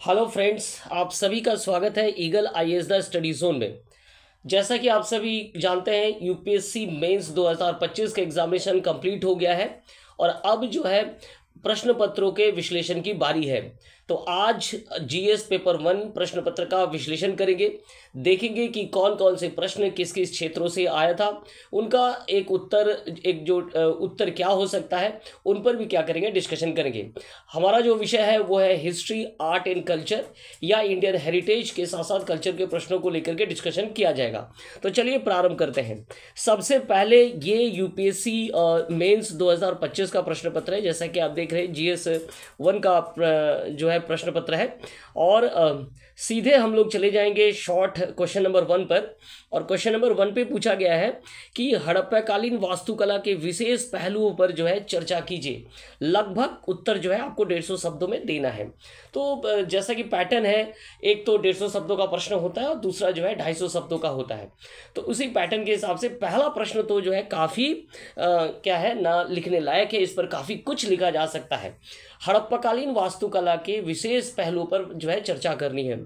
Hello friends, आप सभी का स्वागत है eagle IAS the study zone में। जैसा कि आप सभी जानते हैं, यूपीएससी मेंस 2025 का एग्जामिनेशन कंप्लीट हो गया है और अब जो है प्रश्न पत्रों के विश्लेषण की बारी है। तो आज जीएस पेपर 1 प्रश्न पत्र का विश्लेषण करेंगे, देखेंगे कि कौन कौन से प्रश्न किस किस क्षेत्रों से आया था, उनका एक उत्तर क्या हो सकता है, उन पर भी क्या करेंगे, डिस्कशन करेंगे। हमारा जो विषय है वो है हिस्ट्री, आर्ट एंड कल्चर या इंडियन हेरिटेज के साथ साथ कल्चर के प्रश्नों को लेकर के डिस्कशन किया जाएगा। तो चलिए प्रारंभ करते हैं। सबसे पहले ये यूपीएससी मेंस 2025 का प्रश्न पत्र है। जैसा कि आप देख रहे हैं, जीएस 1 का जो है प्रश्न पत्र है और सीधे हम लोग चले जाएंगे शॉर्ट क्वेश्चन नंबर 1 पर। और क्वेश्चन नंबर 1 पे पूछा गया है कि हड़प्पाकालीन वास्तुकला के विशेष पहलुओं पर जो है चर्चा कीजिए। लगभग उत्तर जो है आपको 150 शब्दों में देना है। तो जैसा कि पैटर्न है, एक तो 150 शब्दों का प्रश्न होता है और दूसरा जो है 250 शब्दों का होता है। तो उसी पैटर्न के हिसाब से पहला प्रश्न तो जो है काफ़ी क्या है ना, लिखने लायक है। इस पर काफ़ी कुछ लिखा जा सकता है। हड़प्पाकालीन वास्तुकला के विशेष पहलुओं पर जो है चर्चा करनी है।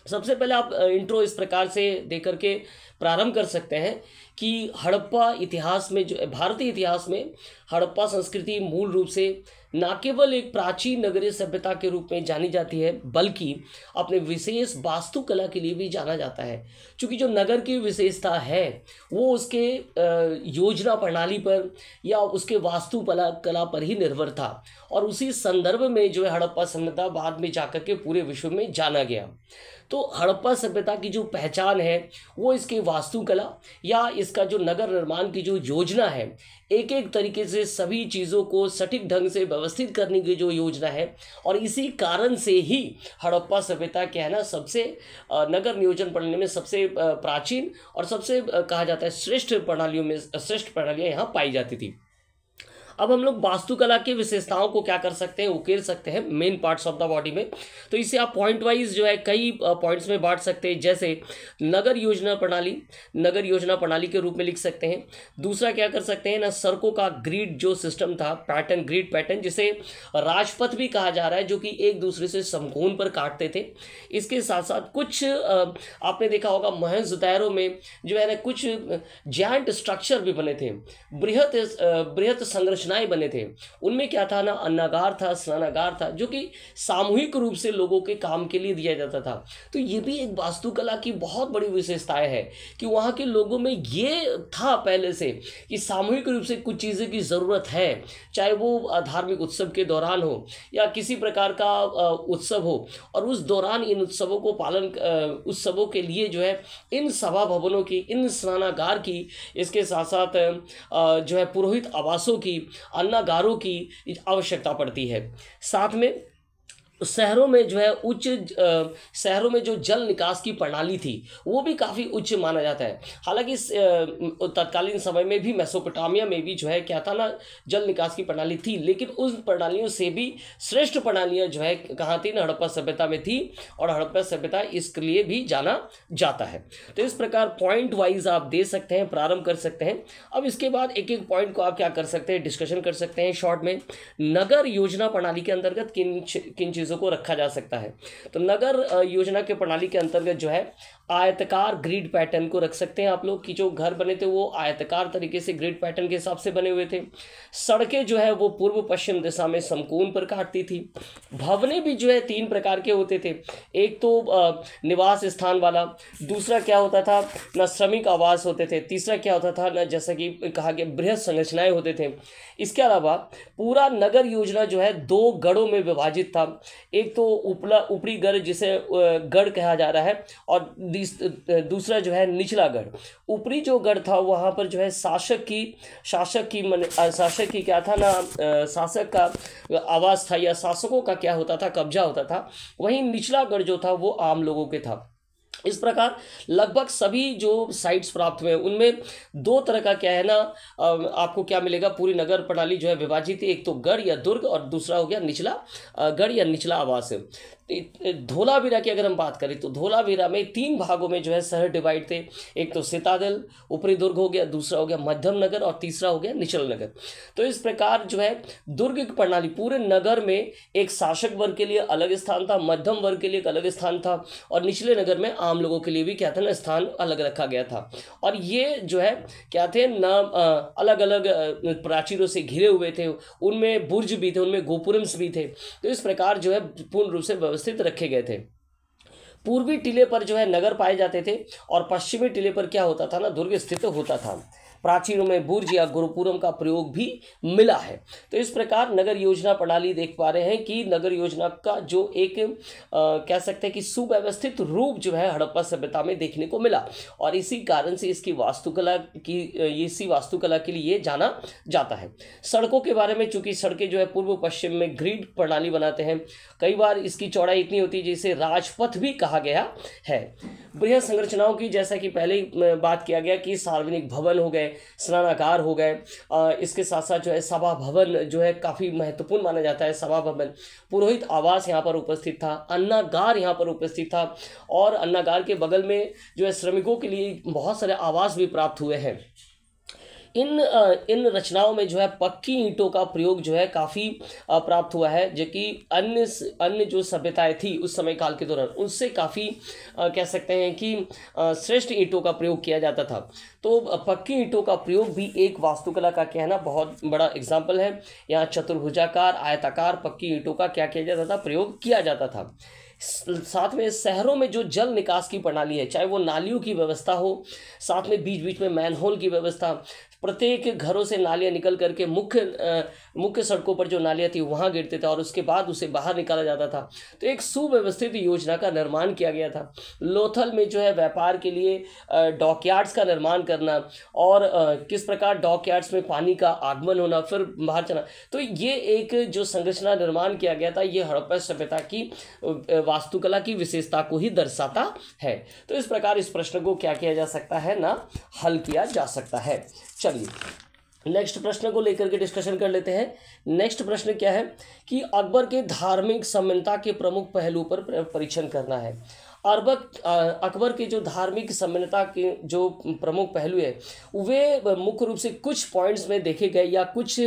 सबसे पहले आप इंट्रो इस प्रकार से देकर के प्रारंभ कर सकते हैं कि हड़प्पा इतिहास में, जो भारतीय इतिहास में हड़प्पा संस्कृति मूल रूप से न केवल एक प्राचीन नगरीय सभ्यता के रूप में जानी जाती है, बल्कि अपने विशेष वास्तुकला के लिए भी जाना जाता है। क्योंकि जो नगर की विशेषता है वो उसके योजना प्रणाली पर या उसके वास्तुकला पर ही निर्भर था। और उसी संदर्भ में जो है हड़प्पा सभ्यता बाद में जाकर के पूरे विश्व में जाना गया। तो हड़प्पा सभ्यता की जो पहचान है वो इसके वास्तुकला या इसका जो नगर निर्माण की जो योजना है, एक एक तरीके से सभी चीज़ों को सटीक ढंग से व्यवस्थित करने की जो योजना है, और इसी कारण से ही हड़प्पा सभ्यता क्या है ना, सबसे नगर नियोजन प्रणाली में सबसे प्राचीन और सबसे कहा जाता है श्रेष्ठ प्रणालियाँ यहाँ पाई जाती थी। अब हम लोग वास्तुकला की विशेषताओं को क्या कर सकते हैं, उकेर सकते हैं main parts of the body में। तो इसे आप पॉइंट वाइज जो है कई पॉइंट्स में बांट सकते हैं। जैसे नगर योजना प्रणाली के रूप में लिख सकते हैं। दूसरा क्या कर सकते हैं ना, सड़कों का ग्रिड जो सिस्टम था, ग्रिड पैटर्न, जिसे राजपथ भी कहा जा रहा है, जो कि एक दूसरे से समकोण पर काटते थे। इसके साथ साथ कुछ आपने देखा होगा मोहनजोदड़ो में जो है ना कुछ जायंट स्ट्रक्चर भी बने थे, बृहत संरचनाएं बने थे। उनमें क्या था ना, अन्नागार था, स्नानागार था, जो कि सामूहिक रूप से लोगों के काम के लिए दिया जाता था। तो ये भी एक वास्तुकला की बहुत बड़ी विशेषताएं है कि वहाँ के लोगों में ये था पहले से कि सामूहिक रूप से कुछ चीज़ें की ज़रूरत है, चाहे वो धार्मिक उत्सव के दौरान हो या किसी प्रकार का उत्सव हो, और उस दौरान इन उत्सवों को उत्सवों के लिए जो है इन सभा भवनों की, इन स्नानागार की, इसके साथ साथ जो है पुरोहित आवासों की, अन्नागारों की आवश्यकता पड़ती है। साथ में शहरों में जो है शहरों में जो जल निकास की प्रणाली थी वो भी काफ़ी उच्च माना जाता है। हालांकि तत्कालीन समय में भी मेसोपोटामिया में भी जो है क्या था ना, जल निकास की प्रणाली थी, लेकिन उन प्रणालियों से भी श्रेष्ठ प्रणालियां जो है कहाँ थी ना, हड़प्पा सभ्यता में थी। और हड़प्पा सभ्यता इसके लिए भी जाना जाता है। तो इस प्रकार पॉइंट वाइज आप दे सकते हैं, प्रारंभ कर सकते हैं। अब इसके बाद एक एक पॉइंट को आप क्या कर सकते हैं, डिस्कशन कर सकते हैं शॉर्ट में। नगर योजना प्रणाली के अंतर्गत किन चीज़ों को रखा जा सकता है। तो नगर योजना के प्रणाली के अंतर्गत जो है आयताकार ग्रिड पैटर्न को रख सकते हैं आप लोग, कि जो घर बने थे वो आयताकार तरीके से ग्रिड पैटर्न के हिसाब से बने हुए थे। सड़कें जो है वो पूर्व पश्चिम दिशा में समकोण पर काटती थी। भवने भी जो है 3 प्रकार के होते थे। एक तो निवास स्थान वाला, दूसरा क्या होता था ना, श्रमिक आवास होते थे, तीसरा क्या होता था ना, जैसा कि कहा गया, बृहद संरचनाएं होते थे। इसके अलावा पूरा नगर योजना जो है 2 गढ़ों में विभाजित था। एक तो ऊपरी गढ़, जिसे गढ़ कहा जा रहा है, और दूसरा जो है निचला गढ़। ऊपरी जो गढ़ था वहाँ पर जो है शासक की क्या था ना, शासक का आवास था या शासकों का क्या होता था, कब्जा होता था। वहीं निचला गढ़ जो था वो आम लोगों के था। इस प्रकार लगभग सभी जो साइट्स प्राप्त हुए उनमें दो तरह का क्या है ना, आपको क्या मिलेगा, पूरी नगर प्रणाली जो है विभाजित है, एक तो गढ़ या दुर्ग और दूसरा हो गया निचला गढ़ या निचला आवास है। धोलावीरा की अगर हम बात करें तो धोलावीरा में 3 भागों में जो है शहर डिवाइड थे। एक तो सितादल ऊपरी दुर्ग हो गया, दूसरा हो गया मध्यम नगर और तीसरा हो गया निचल नगर। तो इस प्रकार जो है दुर्ग की प्रणाली पूरे नगर में एक शासक वर्ग के लिए अलग स्थान था, मध्यम वर्ग के लिए एक अलग स्थान था और निचले नगर में आम लोगों के लिए भी क्या था ना, स्थान अलग रखा गया था। और ये जो है क्या थे ना, अलग अलग प्राचीरों से घिरे हुए थे, उनमें बुर्ज भी थे, उनमें गोपुरम्स भी थे। तो इस प्रकार जो है पूर्ण रूप से व्यवस्थित रखे गए थे। पूर्वी टीले पर जो है नगर पाए जाते थे और पश्चिमी टीले पर क्या होता था ना, दुर्ग स्थित होता था। प्राचीनों में बुर्ज या गुरुपुरम का प्रयोग भी मिला है। तो इस प्रकार नगर योजना प्रणाली देख पा रहे हैं कि नगर योजना का जो एक कह सकते हैं कि सुव्यवस्थित रूप जो है हड़प्पा सभ्यता में देखने को मिला और इसी कारण से इसकी वास्तुकला की इसी वास्तुकला के लिए जाना जाता है। सड़कों के बारे में, चूंकि सड़कें जो है पूर्व पश्चिम में ग्रिड प्रणाली बनाते हैं, कई बार इसकी चौड़ाई इतनी होती है जिसे राजपथ भी कहा गया है। बृहद संरचनाओं की, जैसा कि पहले ही बात किया गया कि सार्वजनिक भवन हो गए, स्नानागार हो गए, इसके साथ साथ जो है सभा भवन जो है काफ़ी महत्वपूर्ण माना जाता है। सभा भवन, पुरोहित आवास यहाँ पर उपस्थित था, अन्नागार यहाँ पर उपस्थित था और अन्नागार के बगल में जो है श्रमिकों के लिए बहुत सारे आवास भी प्राप्त हुए हैं। इन रचनाओं में जो है पक्की ईंटों का प्रयोग जो है काफ़ी प्राप्त हुआ है, जो कि अन्य जो सभ्यताएं थी उस समय काल के दौरान उनसे काफ़ी कह सकते हैं कि श्रेष्ठ ईंटों का प्रयोग किया जाता था। तो पक्की ईंटों का प्रयोग भी एक वास्तुकला का कहना बहुत बड़ा एग्जाम्पल है। यहाँ चतुर्भुजाकार, आयताकार पक्की ईंटों का क्या किया जाता था, प्रयोग किया जाता था। साथ में शहरों में जो जल निकास की प्रणाली है, चाहे वो नालियों की व्यवस्था हो, साथ में बीच बीच में मैनहोल की व्यवस्था, प्रत्येक घरों से नालियां निकल करके मुख्य सड़कों पर जो नालियां थी वहां गिरते थे और उसके बाद उसे बाहर निकाला जाता था। तो एक सुव्यवस्थित योजना का निर्माण किया गया था। लोथल में जो है व्यापार के लिए डॉकयार्ड्स का निर्माण करना और किस प्रकार डॉकयार्ड्स में पानी का आगमन होना, फिर बाहर चला, तो ये एक जो संरचना निर्माण किया गया था ये हड़प्पा सभ्यता की वास्तुकला की विशेषता को ही दर्शाता है। तो इस प्रकार इस प्रश्न को क्या किया जा सकता है ना, हल किया जा सकता है। चलिए नेक्स्ट प्रश्न को लेकर के डिस्कशन कर लेते हैं। नेक्स्ट प्रश्न क्या है कि अकबर के धार्मिक सम्मानता के प्रमुख पहलू पर परीक्षण करना है। अकबर के जो धार्मिक सम्मानता के जो प्रमुख पहलू है वे मुख्य रूप से कुछ पॉइंट्स में देखे गए या कुछ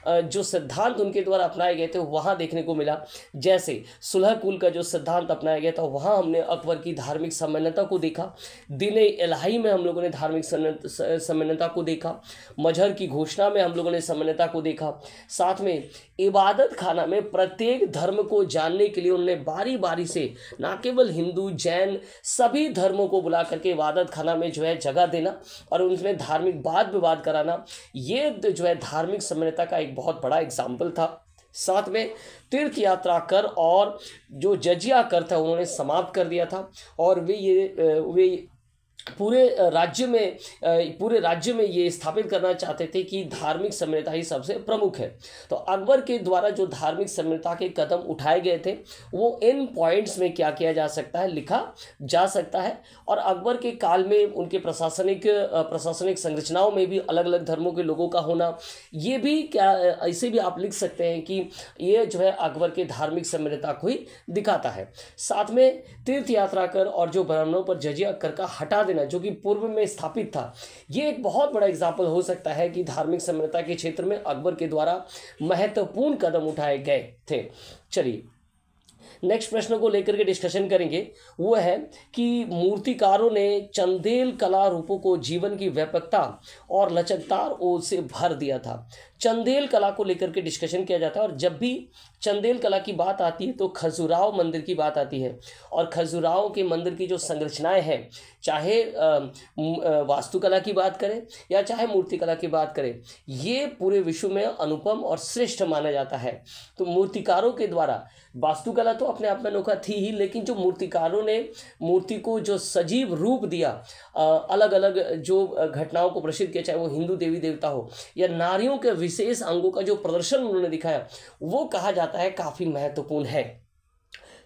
जो सिद्धांत उनके द्वारा अपनाए गए थे वहाँ देखने को मिला। जैसे सुलह कुल का जो सिद्धांत अपनाया गया था वहाँ हमने अकबर की धार्मिक सम्मानता को देखा। दीन-ए इलाही में हम लोगों ने धार्मिक सम्मानता को देखा। मजहर की घोषणा में हम लोगों ने सम्मानता को देखा। साथ में इबादत खाना में प्रत्येक धर्म को जानने के लिए उन्होंने बारी बारी से ना केवल हिंदू, जैन सभी धर्मों को बुला करके इबादत खाना में जो है जगह देना और उनमें धार्मिक वाद विवाद कराना, ये जो है धार्मिक सम्मानता का एक बहुत बड़ा एग्जाम्पल था। साथ में तीर्थ यात्रा कर और जो जजिया कर था उन्होंने समाप्त कर दिया था और वे पूरे राज्य में ये स्थापित करना चाहते थे कि धार्मिक सम्मानता ही सबसे प्रमुख है। तो अकबर के द्वारा जो धार्मिक सम्मानता के कदम उठाए गए थे वो इन पॉइंट्स में क्या किया जा सकता है, लिखा जा सकता है। और अकबर के काल में उनके प्रशासनिक संरचनाओं में भी अलग अलग धर्मों के लोगों का होना, ये भी क्या ऐसे भी आप लिख सकते हैं कि ये जो है अकबर के धार्मिक सम्मानता को ही दिखाता है। साथ में तीर्थ यात्रा कर और जो ब्राह्मणों पर जजिया कर का हटा देना जो कि पूर्व में स्थापित था, ये एक बहुत बड़ा एग्जाम्पल हो सकता है कि धार्मिक सम्मानता के क्षेत्र में अकबर के द्वारा महत्वपूर्ण कदम उठाए गए थे। चलिए नेक्स्ट प्रश्न को लेकर के डिस्कशन करेंगे। वो है कि मूर्तिकारों ने चंदेल कला रूपों को जीवन की व्यापकता और लचकदार ओर से भर दिया था। चंदेल कला को लेकर के डिस्कशन किया जाता है और जब भी चंदेल कला की बात आती है तो खजुराहो मंदिर की बात आती है। और खजुराहो के मंदिर की जो संरचनाएं हैं, चाहे वास्तुकला की बात करें या चाहे मूर्तिकला की बात करें, ये पूरे विश्व में अनुपम और श्रेष्ठ माना जाता है। तो मूर्तिकारों के द्वारा वास्तुकला तो अपने आप में अनोखा थी ही, लेकिन जो मूर्तिकारों ने मूर्ति को जो सजीव रूप दिया, अलग अलग जो घटनाओं को प्रदर्शित किया, चाहे वो हिंदू देवी देवता हो या नारियों के विशेष अंगों का जो प्रदर्शन उन्होंने दिखाया, वो कहा जाता है काफ़ी महत्वपूर्ण है।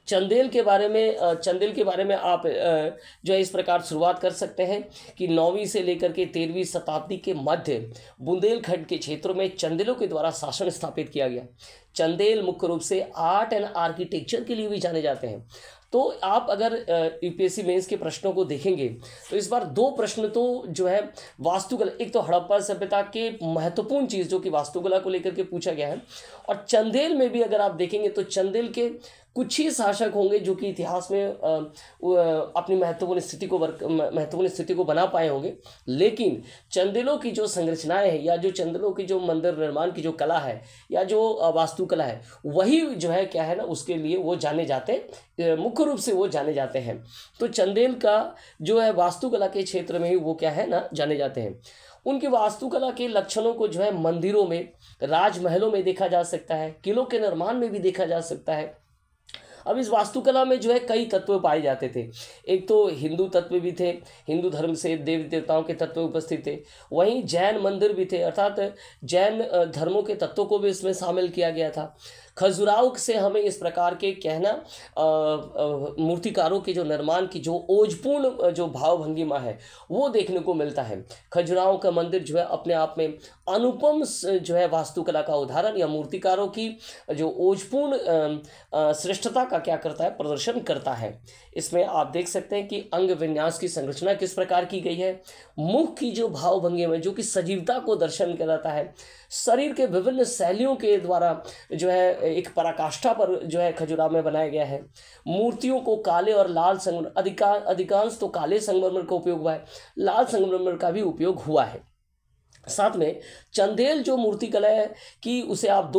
चंदेल के बारे में आप जो है इस प्रकार शुरुआत कर सकते हैं कि 9वीं से लेकर के 13वीं शताब्दी के मध्य बुंदेलखंड के क्षेत्रों में चंदेलों के द्वारा शासन स्थापित किया गया। चंदेल मुख्य रूप से आर्ट एंड आर्किटेक्चर के लिए भी जाने जाते हैं। तो आप अगर यूपीएससी मेंस के प्रश्नों को देखेंगे तो इस बार 2 प्रश्न तो जो है वास्तुकला, एक तो हड़प्पा सभ्यता के महत्वपूर्ण चीज़ जो कि वास्तुकला को लेकर के पूछा गया है, और चंदेल में भी अगर आप देखेंगे तो चंदेल के कुछ ही शासक होंगे जो कि इतिहास में अपनी महत्वपूर्ण स्थिति को बना पाए होंगे। लेकिन चंदेलों की जो संरचनाएं हैं या जो चंदेलों की जो मंदिर निर्माण की जो कला है या जो वास्तुकला है, वही जो है क्या है ना, उसके लिए वो जाने जाते, मुख्य रूप से वो जाने जाते हैं। तो चंदेल का जो है वास्तुकला के क्षेत्र में ही वो क्या है ना जाने जाते हैं। उनकी वास्तुकला के लक्षणों को जो है मंदिरों में, राजमहलों में देखा जा सकता है, किलों के निर्माण में भी देखा जा सकता है। अब इस वास्तुकला में जो है कई तत्व पाए जाते थे। एक तो हिंदू तत्व भी थे, हिंदू धर्म से देवी देवताओं के तत्व उपस्थित थे। वहीं जैन मंदिर भी थे, अर्थात जैन धर्मों के तत्वों को भी इसमें शामिल किया गया था। खजुराहो से हमें इस प्रकार के कहना मूर्तिकारों के जो निर्माण की जो ओजपूर्ण जो भाव भंगिमा है वो देखने को मिलता है। खजुराहो का मंदिर जो है अपने आप में अनुपम जो है वास्तुकला का उदाहरण या मूर्तिकारों की जो ओजपूर्ण श्रेष्ठता का क्या करता है, प्रदर्शन करता है। इसमें आप देख सकते हैं कि अंग विन्यास की संरचना किस प्रकार की गई है, मुख की जो भाव भंगिमा जो कि सजीवता को दर्शन कराता है, शरीर के विभिन्न शैलियों के द्वारा जो है एक पराकाष्ठा पर जो है खजुराहो में बनाया गया है। मूर्तियों को काले और लाल संगमरमर, अधिकांश तो काले संगमरमर का उपयोग हुआ है, लाल संगमरमर का भी उपयोग हुआ है। साथ में चंदेल जो मूर्तिकला है कि उसे आप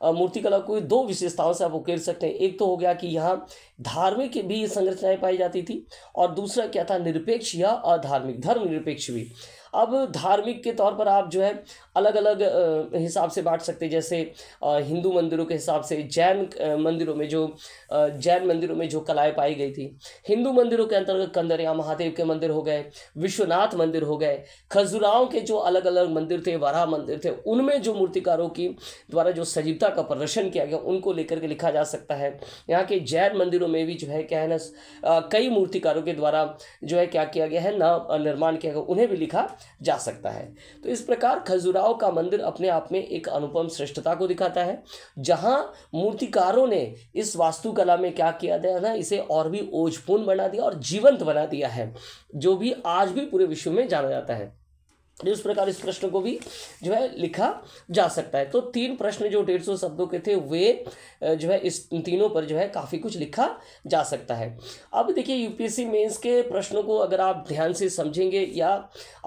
मूर्तिकला को 2 विशेषताओं से आप उकेर सकते हैं। एक तो हो गया कि यहाँ धार्मिक भी संरचनाएं पाई जाती थी, और दूसरा क्या था, निरपेक्ष या अधार्मिक, धर्मनिरपेक्ष भी। अब धार्मिक के तौर पर आप जो है अलग अलग हिसाब से बांट सकते हैं। जैसे हिंदू मंदिरों के हिसाब से जैन मंदिरों में जो कलाएं पाई गई थी, हिंदू मंदिरों के अंतर्गत कंदरिया महादेव के मंदिर हो गए, विश्वनाथ मंदिर हो गए। खजुराहो के जो अलग अलग मंदिर थे, वराह मंदिर थे, उनमें जो मूर्तिकारों की द्वारा जो सजीवता का प्रदर्शन किया गया उनको लेकर के लिखा जा सकता है। यहाँ के जैन मंदिरों में भी जो है क्या है ना कई मूर्तिकारों के द्वारा जो है क्या किया गया है ना निर्माण किया गया, उन्हें भी लिखा जा सकता है। तो इस प्रकार खजुराहो का मंदिर अपने आप में एक अनुपम श्रेष्ठता को दिखाता है, जहां मूर्तिकारों ने इस वास्तुकला में क्या किया था ना, इसे और भी ओजपूर्ण बना दिया और जीवंत बना दिया है, जो भी आज भी पूरे विश्व में जाना जाता है। इस प्रकार इस प्रश्न को भी जो है लिखा जा सकता है। तो 3 प्रश्न जो 150 शब्दों के थे वे जो है इस तीनों पर जो है काफ़ी कुछ लिखा जा सकता है। अब देखिए यूपीएससी मेंस के प्रश्नों को अगर आप ध्यान से समझेंगे या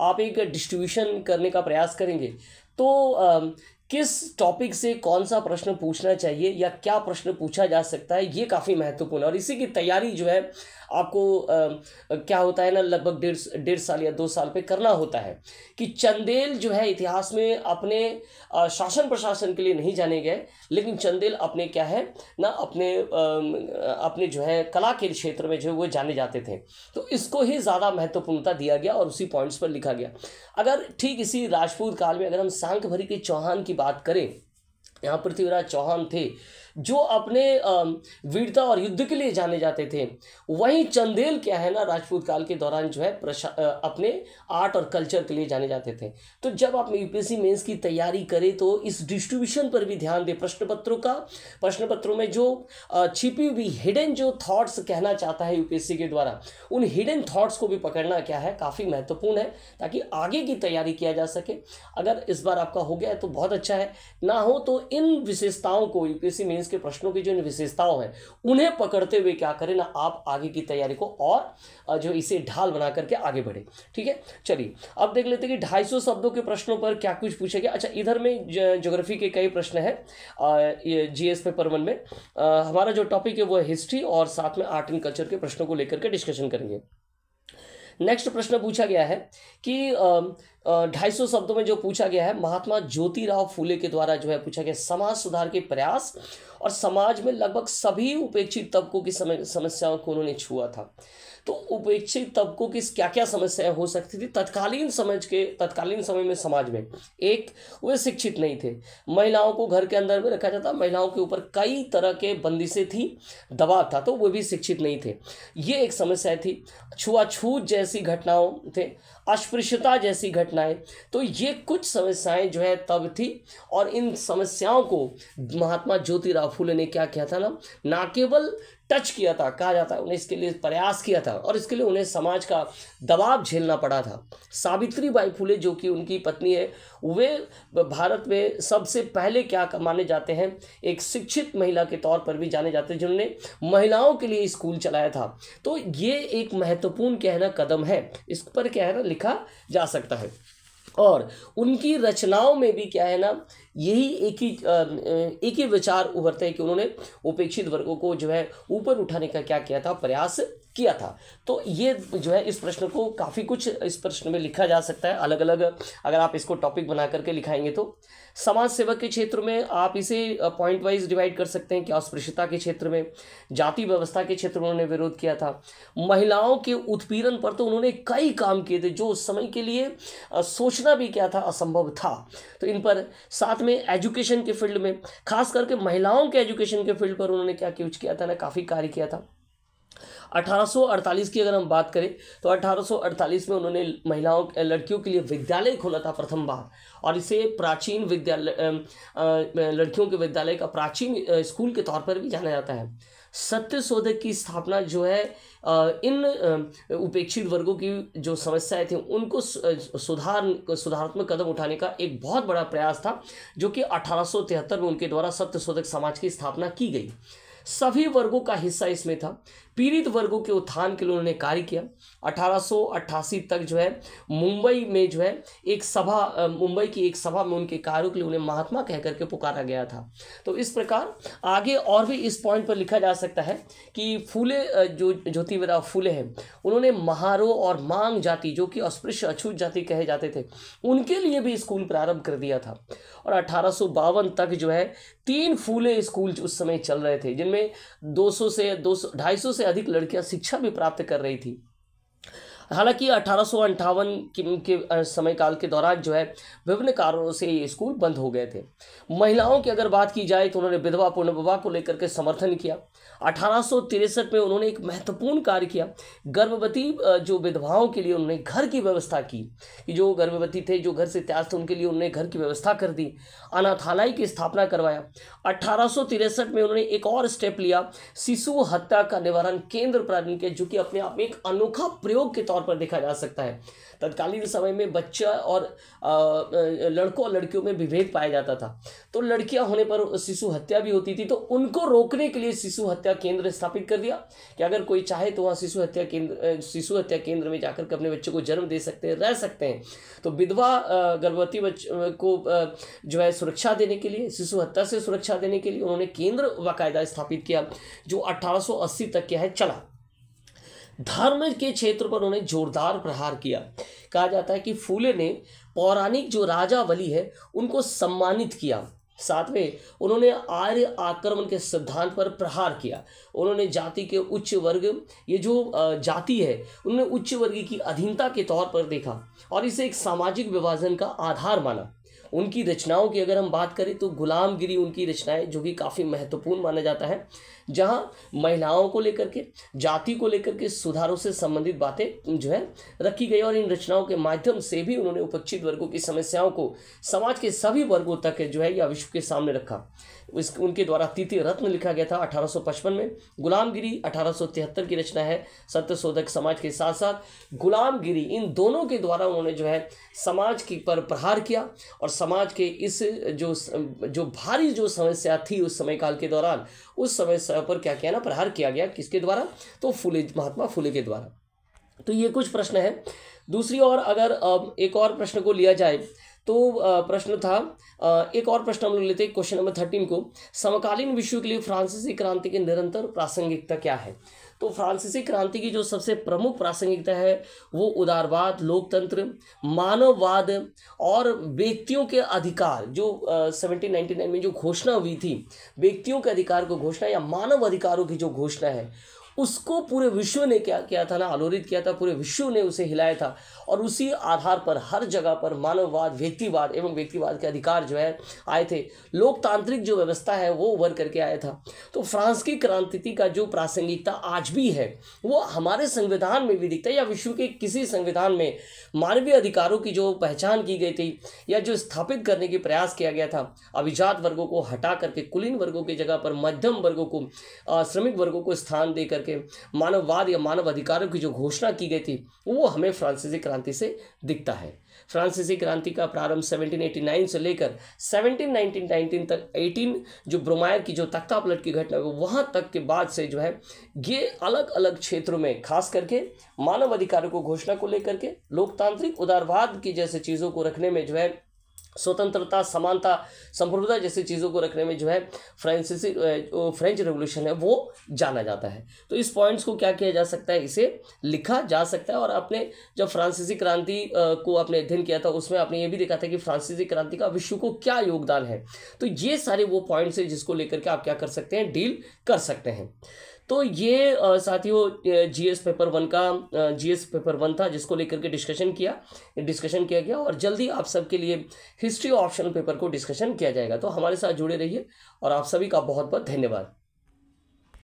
आप एक डिस्ट्रीब्यूशन करने का प्रयास करेंगे तो किस टॉपिक से कौन सा प्रश्न पूछना चाहिए या क्या प्रश्न पूछा जा सकता है, ये काफ़ी महत्वपूर्ण है। और इसी की तैयारी जो है आपको क्या होता है ना, लगभग 1.5 साल या 2 साल पे करना होता है कि चंदेल जो है इतिहास में अपने शासन प्रशासन के लिए नहीं जाने गए, लेकिन चंदेल अपने क्या है ना अपने जो है कला के क्षेत्र में जो वो जाने जाते थे। तो इसको ही ज़्यादा महत्वपूर्णता दिया गया और उसी पॉइंट्स पर लिखा गया। अगर ठीक इसी राजपूत काल में अगर हम सांकभरी के चौहान की बात करें, यहाँ पृथ्वीराज चौहान थे जो अपने वीरता और युद्ध के लिए जाने जाते थे। वहीं चंदेल क्या है ना राजपूत काल के दौरान जो है अपने आर्ट और कल्चर के लिए जाने जाते थे। तो जब आप यूपीएससी मेंस की तैयारी करें तो इस डिस्ट्रीब्यूशन पर भी ध्यान दें। प्रश्नपत्रों में जो छिपी हुई हिडन जो थॉट्स कहना चाहता है यूपीएससी के द्वारा, उन हिडन थॉट्स को भी पकड़ना क्या है काफ़ी महत्वपूर्ण है, ताकि आगे की तैयारी किया जा सके। अगर इस बार आपका हो गया है तो बहुत अच्छा है, ना हो तो इन विशेषताओं को यूपीएससी मेंस के प्रश्नों की जो विशेषताओं हैं उन्हें पकड़ते हुए क्या करें ना आप आगे की तैयारी को और जो इसे ढाल बना करके आगे बढ़े। ठीक है, चलिए अब देख लेते हैं कि 250 शब्दों के प्रश्नों पर क्या कुछ पूछा गया। अच्छा, इधर में ज्योग्राफी के कई प्रश्न हैं। जीएस पेपर 1 में हमारा जो टॉपिक है वो है हिस्ट्री, और साथ में आर्ट एंड कल्चर के प्रश्नों को लेकर के डिस्कशन करेंगे। नेक्स्ट प्रश्न पूछा गया है कि 250 शब्दों में जो पूछा गया है, महात्मा ज्योतिराव फूले के द्वारा जो है पूछा गया समाज सुधार के प्रयास और समाज में लगभग सभी उपेक्षित तबकों की समस्याओं को उन्होंने छुआ था। तो उपेक्षित तबकों की क्या क्या समस्याएं हो सकती थी तत्कालीन समय में समाज में? एक, वे शिक्षित नहीं थे, महिलाओं को घर के अंदर में रखा जाता, महिलाओं के ऊपर कई तरह के बंदिशें थी, दबाव था, तो वो भी शिक्षित नहीं थे, ये एक समस्या थी। छुआछूत जैसी घटनाओं थे, अस्पृश्यता जैसी घटनाएं, तो ये कुछ समस्याएं जो है तब थी। और इन समस्याओं को महात्मा ज्योतिराव फूले ने क्या किया था ना केवल टच किया था, कहा जाता है, उन्हें इसके लिए प्रयास किया था और इसके लिए उन्हें समाज का दबाव झेलना पड़ा था। सावित्रीबाई फूले जो कि उनकी पत्नी है, वे भारत में सबसे पहले क्या माने जाते हैं, एक शिक्षित महिला के तौर पर भी जाने जाते हैं जिन्होंने महिलाओं के लिए स्कूल चलाया था। तो ये एक महत्वपूर्ण क्या है ना कदम है, इस पर क्या है ना लिखा जा सकता है। और उनकी रचनाओं में भी क्या है ना यही एक ही विचार उभरते हैं कि उन्होंने उपेक्षित वर्गों को जो है ऊपर उठाने का क्या किया था, प्रयास किया था। तो ये जो है इस प्रश्न को काफ़ी कुछ इस प्रश्न में लिखा जा सकता है, अलग अलग अगर आप इसको टॉपिक बना करके लिखाएंगे तो। समाज सेवक के क्षेत्र में आप इसे पॉइंट वाइज डिवाइड कर सकते हैं कि अस्पृश्यता के क्षेत्र में, जाति व्यवस्था के क्षेत्र में उन्होंने विरोध किया था, महिलाओं के उत्पीड़न पर तो उन्होंने कई काम किए थे जो उस समय के लिए सोचना भी क्या था, असंभव था। तो इन पर, साथ में एजुकेशन के फील्ड में, खास करके महिलाओं के एजुकेशन के फील्ड पर उन्होंने क्या कुछ किया था ना, काफ़ी कार्य किया था। 1848 की अगर हम बात करें तो 1848 में उन्होंने लड़कियों के लिए विद्यालय खोला था प्रथम बार, और इसे प्राचीन विद्यालय, लड़कियों के विद्यालय का प्राचीन स्कूल के तौर पर भी जाना जाता है। सत्यशोधक की स्थापना जो है इन उपेक्षित वर्गों की जो समस्याएं थी उनको सुधारात्मक कदम उठाने का एक बहुत बड़ा प्रयास था, जो कि 1873 में उनके द्वारा सत्यशोधक समाज की स्थापना की गई। सभी वर्गों का हिस्सा इसमें था। पीड़ित वर्गों के उत्थान के लिए उन्होंने कार्य किया। 1888 तक जो है मुंबई में जो है मुंबई की एक सभा में उनके कार्यों के लिए उन्हें महात्मा कह करके पुकारा गया था। तो इस प्रकार आगे और भी इस पॉइंट पर लिखा जा सकता है कि फूले, जो ज्योतिराव फूले हैं, उन्होंने महारो और मांग जाति, जो कि अस्पृश्य अछूत जाति कहे जाते थे, उनके लिए भी स्कूल प्रारंभ कर दिया था। और 1852 तक जो है 3 फूले स्कूल उस समय चल रहे थे, जिनमें 250 से अधिक लड़कियां शिक्षा भी प्राप्त कर रही थी। हालांकि 1858 के समय काल के दौरान जो है विभिन्न कारणों से ये स्कूल बंद हो गए थे। महिलाओं की अगर बात की जाए तो उन्होंने विधवा पुनर्विवाह को लेकर के समर्थन किया। 1863 में उन्होंने एक महत्वपूर्ण कार्य किया, गर्भवती जो विधवाओं के लिए उन्होंने घर की व्यवस्था की, कि जो गर्भवती थे, जो घर से त्याग थे, उनके लिए उन्होंने घर की व्यवस्था कर दी। अनाथालय की स्थापना करवाया। 1863 में उन्होंने एक और स्टेप लिया, शिशु हत्या का निवारण केंद्र प्रारंभ किया, जो कि अपने आप में एक अनोखा प्रयोग के तौर पर देखा जा सकता है। तत्कालीन समय में बच्चा और लड़कों और लड़कियों में विभेद पाया जाता था, तो लड़कियां होने पर शिशु हत्या भी होती थी, तो उनको रोकने के लिए शिशु हत्या केंद्र स्थापित कर दिया कि अगर कोई चाहे तो वहाँ शिशु हत्या केंद्र में जाकर के अपने बच्चों को जन्म दे सकते हैं, रह सकते हैं। तो विधवा गर्भवती बच्चों को जो है सुरक्षा देने के लिए, शिशु हत्या से सुरक्षा देने के लिए उन्होंने केंद्र बाकायदा स्थापित किया, जो 1880 तक क्या है चला। धर्म के क्षेत्र पर उन्होंने जोरदार प्रहार किया। कहा जाता है कि फूले ने पौराणिक जो राजावली है उनको सम्मानित किया, साथ में उन्होंने आर्य आक्रमण के सिद्धांत पर प्रहार किया। उन्होंने जाति के उच्च वर्ग, ये जो जाति है, उन्होंने उच्च वर्ग की अधीनता के तौर पर देखा और इसे एक सामाजिक विभाजन का आधार माना। उनकी रचनाओं की अगर हम बात करें तो गुलामगिरी उनकी रचनाएं, जो कि काफ़ी महत्वपूर्ण माना जाता है, जहां महिलाओं को लेकर के, जाति को लेकर के सुधारों से संबंधित बातें जो है रखी गई। और इन रचनाओं के माध्यम से भी उन्होंने उपेक्षित वर्गों की समस्याओं को समाज के सभी वर्गों तक जो है या विश्व के सामने रखा। उनके द्वारा तृतीय रत्न लिखा गया था 1855 में। गुलामगिरी 1873 की रचना है। सत्यशोधक समाज के साथ साथ गुलामगिरी, इन दोनों के द्वारा उन्होंने जो है समाज की पर प्रहार किया और समाज के इस जो भारी जो समस्या थी उस समय काल के दौरान, उस समस्या पर क्या किया ना, प्रहार किया गया। किसके द्वारा? तो महात्मा फूले के द्वारा। तो ये कुछ प्रश्न है। दूसरी ओर अगर एक और प्रश्न को लिया जाए तो प्रश्न था, एक और प्रश्न हम लोग लेते हैं क्वेश्चन नंबर 13 को, समकालीन विश्व के लिए फ्रांसीसी क्रांति की निरंतर प्रासंगिकता क्या है? तो फ्रांसीसी क्रांति की जो सबसे प्रमुख प्रासंगिकता है वो उदारवाद, लोकतंत्र, मानववाद और व्यक्तियों के अधिकार, जो 1799 में जो घोषणा हुई थी, व्यक्तियों के अधिकार को घोषणा या मानव अधिकारों की जो घोषणा है, उसको पूरे विश्व ने क्या किया था ना, आलोड़ित किया था, पूरे विश्व ने उसे हिलाया था। और उसी आधार पर हर जगह पर मानववाद, व्यक्तिवाद एवं व्यक्तिवाद के अधिकार जो है आए थे। लोकतांत्रिक जो व्यवस्था है वो उभर करके आया था। तो फ्रांस की क्रांति का जो प्रासंगिकता आज भी है वो हमारे संविधान में भी दिखता है, या विश्व के किसी संविधान में मानवीय अधिकारों की जो पहचान की गई थी या जो स्थापित करने की प्रयास किया गया था, अभिजात वर्गों को हटा करके कुलीन वर्गों की जगह पर मध्यम वर्गों को, श्रमिक वर्गों को स्थान दे करके मानववाद या मानव अधिकारों की जो घोषणा की गई थी वो हमें फ्रांसीसी क्रांति से दिखता है। फ्रांसीसी क्रांति का प्रारंभ 1789 से लेकर 1719 तक 18 जो ब्रोमायर की जो तख्ता पलट की घटना है वहां तक के बाद से जो है ये अलग अलग क्षेत्रों में खास करके मानव अधिकारों को घोषणा को लेकर के, लोकतांत्रिक उदारवाद की जैसे चीज़ों को रखने में जो है, स्वतंत्रता, समानता, संप्रभुता जैसी चीज़ों को रखने में जो है फ्रेंच रेवोल्यूशन है वो जाना जाता है। तो इस पॉइंट्स को क्या किया जा सकता है, इसे लिखा जा सकता है। और आपने जब फ्रांसीसी क्रांति को आपने अध्ययन किया था उसमें आपने ये भी देखा था कि फ्रांसीसी क्रांति का विश्व को क्या योगदान है। तो ये सारे वो पॉइंट्स हैं जिसको लेकर के आप क्या कर सकते हैं, डील कर सकते हैं। तो ये साथियों जीएस पेपर 1 का जीएस पेपर 1 था जिसको लेकर के डिस्कशन किया गया। और जल्दी आप सबके लिए हिस्ट्री ऑप्शनल पेपर को डिस्कशन किया जाएगा। तो हमारे साथ जुड़े रहिए और आप सभी का बहुत बहुत धन्यवाद।